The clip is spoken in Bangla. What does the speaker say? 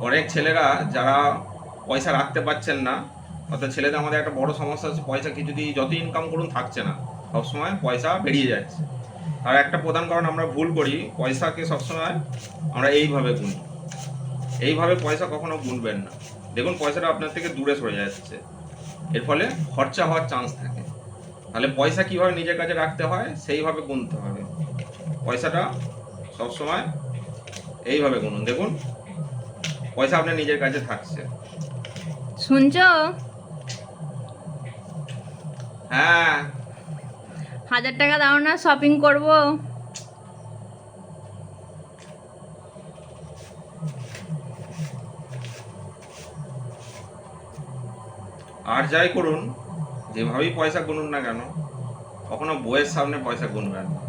অনেক ছেলেরা যারা পয়সা রাখতে পারছেন না, অর্থাৎ ছেলেদের আমাদের একটা বড় সমস্যা হচ্ছে পয়সা কিছুতেই যত ইনকাম করুন থাকছে না, সবসময় পয়সা বেরিয়ে যাচ্ছে। আর একটা প্রধান কারণ আমরা ভুল করি, পয়সাকে সবসময় আমরা এইভাবে গুনি। এইভাবে পয়সা কখনো গুনবেন না। দেখুন পয়সাটা আপনার থেকে দূরে সরে যাচ্ছে, এর ফলে খরচা হওয়ার চান্স থাকে। তাহলে পয়সা কীভাবে নিজের কাছে রাখতে হয় সেইভাবে গুনতে হবে। পয়সাটা সবসময় এইভাবে গুনুন, দেখুন পয়সা আপনার নিজের কাছে থাকছে। শুনছো? হ্যাঁ। 1000 টাকা দাও না, শপিং করব। আর যাই করুন, যেভাবেই পয়সা গুনুন না কেন, কখনো বইয়ের সামনে পয়সা গুনবেন না।